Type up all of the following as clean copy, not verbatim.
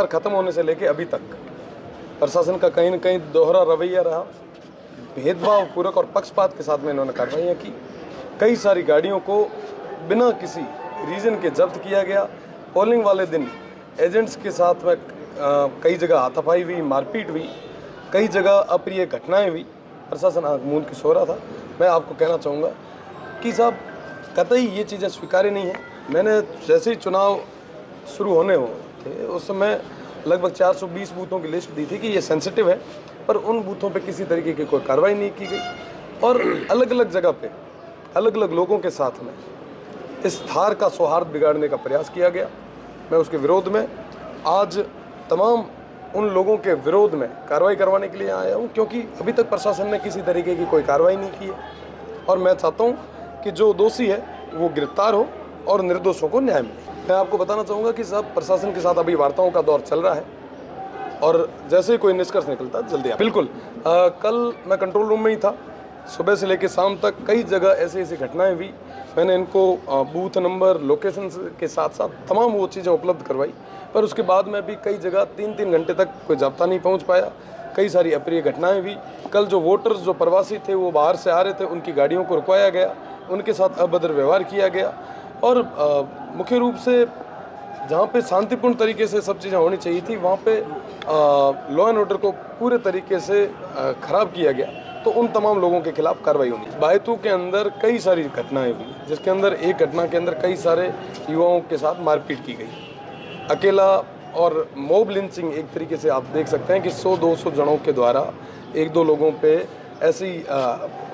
खत्म होने से लेके अभी तक प्रशासन का कहीं न कहीं दोहरा रवैया रहा। भेदभाव पूर्वक और पक्षपात के साथ में इन्होंने कार्रवाइयाँ की। कई सारी गाड़ियों को बिना किसी रीज़न के जब्त किया गया। पोलिंग वाले दिन एजेंट्स के साथ में कई जगह हाथापाई हुई, मारपीट हुई, कई जगह अप्रिय घटनाएं हुई। प्रशासन आँख मूंद के सो रहा था। मैं आपको कहना चाहूँगा कि साहब कतई ये चीज़ें स्वीकार्य नहीं है। मैंने जैसे ही चुनाव शुरू होने हो थे उस समय लगभग 420 बूथों की लिस्ट दी थी कि ये सेंसिटिव है, पर उन बूथों पे किसी तरीके की कोई कार्रवाई नहीं की गई और अलग अलग जगह पे अलग अलग लोगों के साथ में इस थार का सौहार्द बिगाड़ने का प्रयास किया गया। मैं उसके विरोध में आज तमाम उन लोगों के विरोध में कार्रवाई करवाने के लिए आया हूँ, क्योंकि अभी तक प्रशासन ने किसी तरीके की कोई कार्रवाई नहीं की है और मैं चाहता हूँ कि जो दोषी है वो गिरफ्तार हो और निर्दोषों को न्याय मिले। मैं आपको बताना चाहूँगा कि सब प्रशासन के साथ अभी वार्ताओं का दौर चल रहा है और जैसे ही कोई निष्कर्ष निकलता है जल्दी बिल्कुल। कल मैं कंट्रोल रूम में ही था। सुबह से लेकर शाम तक कई जगह ऐसी घटनाएं हुई। मैंने इनको बूथ नंबर, लोकेशन के साथ साथ तमाम वो चीज़ें उपलब्ध करवाई, पर उसके बाद में भी कई जगह 3-3 घंटे तक कोई जाब्ता नहीं पहुंच पाया। कई सारी अप्रिय घटनाएं हुई। कल जो वोटर्स जो प्रवासी थे वो बाहर से आ रहे थे, उनकी गाड़ियों को रुकवाया गया, उनके साथ अभद्र व्यवहार किया गया और मुख्य रूप से जहाँ पे शांतिपूर्ण तरीके से सब चीज़ें होनी चाहिए थी वहाँ पे लॉ एंड ऑर्डर को पूरे तरीके से ख़राब किया गया। तो उन तमाम लोगों के खिलाफ कार्रवाई होनी चाहिए। बायतू के अंदर कई सारी घटनाएं हुई, जिसके अंदर एक घटना के अंदर कई सारे युवाओं के साथ मारपीट की गई। अकेला और मॉब लिंचिंग एक तरीके से आप देख सकते हैं कि 100-200 जनों के द्वारा 1-2 लोगों पे ऐसी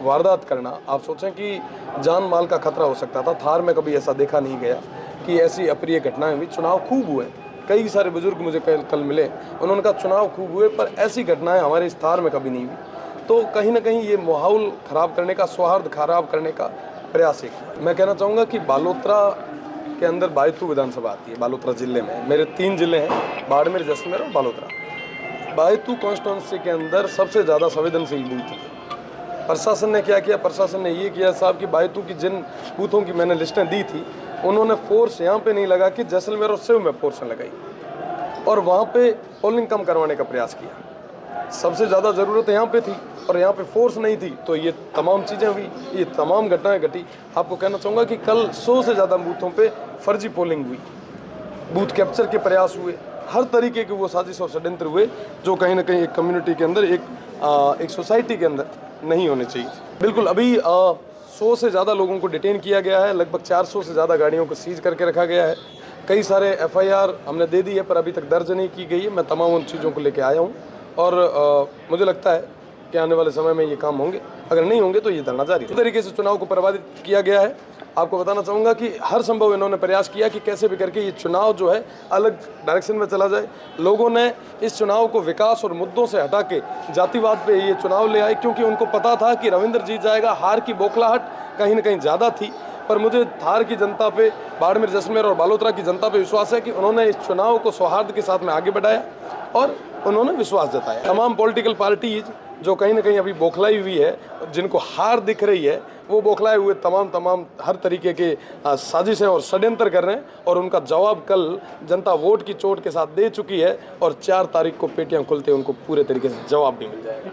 वारदात करना, आप सोचें कि जान माल का खतरा हो सकता था। थार में कभी ऐसा देखा नहीं गया कि ऐसी अप्रिय घटनाएं हुई। चुनाव खूब हुए, कई सारे बुजुर्ग मुझे कल मिले, उन्होंने कहा चुनाव खूब हुए पर ऐसी घटनाएं हमारे इस थार में कभी नहीं हुई। तो कहीं ना कहीं ये माहौल ख़राब करने का, सौहार्द खराब करने का प्रयास है। मैं कहना चाहूँगा कि बालोतरा के अंदर बायतू विधानसभा आती है। बालोतरा ज़िले में मेरे 3 ज़िले हैं, बाड़मेर, जैसलमेर और बालोतरा। बायतू कॉन्स्टिट्यूंसी के अंदर सबसे ज़्यादा संवेदनशील बूथ थे। प्रशासन ने क्या किया? प्रशासन ने ये किया साहब कि बायतू की जिन बूथों की मैंने लिस्टें दी थी उन्होंने फोर्स यहाँ पे नहीं लगा कि जैसलमेर और सिव में फोर्स लगाई और वहाँ पे पोलिंग कम करवाने का प्रयास किया। सबसे ज़्यादा ज़रूरत यहाँ पे थी और यहाँ पे फोर्स नहीं थी, तो ये तमाम चीज़ें हुई, ये तमाम घटनाएं घटी। आपको कहना चाहूँगा कि कल 100 से ज़्यादा बूथों पे फर्जी पोलिंग हुई, बूथ कैप्चर के प्रयास हुए, हर तरीके के वो साजिश और षड्यंत्र हुए जो कहीं ना कहीं एक कम्युनिटी के अंदर, एक सोसाइटी के अंदर नहीं होने चाहिए। बिल्कुल, अभी 100 से ज़्यादा लोगों को डिटेन किया गया है, लगभग 400 से ज़्यादा गाड़ियों को सीज करके रखा गया है। कई सारे FIR हमने दे दी है पर अभी तक दर्ज नहीं की गई है। मैं तमाम उन चीज़ों को लेके आया हूँ और मुझे लगता है कि आने वाले समय में ये काम होंगे। अगर नहीं होंगे तो ये धरना जारी है। इस तरीके से चुनाव को प्रभावित किया गया है। आपको बताना चाहूँगा कि हर संभव इन्होंने प्रयास किया कि कैसे भी करके ये चुनाव जो है अलग डायरेक्शन में चला जाए। लोगों ने इस चुनाव को विकास और मुद्दों से हटा के जातिवाद पे ये चुनाव ले आए, क्योंकि उनको पता था कि रविंद्र जीत जाएगा। हार की बौखलाहट कहीं ना कहीं ज़्यादा थी, पर मुझे थार की जनता पे, बाड़मेर, जैसलमेर और बालोतरा की जनता पे विश्वास है कि उन्होंने इस चुनाव को सौहार्द के साथ में आगे बढ़ाया और उन्होंने विश्वास जताया। तमाम पॉलिटिकल पार्टीज जो कहीं ना कहीं अभी बौखलाई हुई है, जिनको हार दिख रही है, वो बौखलाए हुए तमाम हर तरीके के साजिशें और षड्यंत्र कर रहे हैं और उनका जवाब कल जनता वोट की चोट के साथ दे चुकी है और 4 तारीख को पेटियां खुलते उनको पूरे तरीके से जवाब भी मिल जाएगा।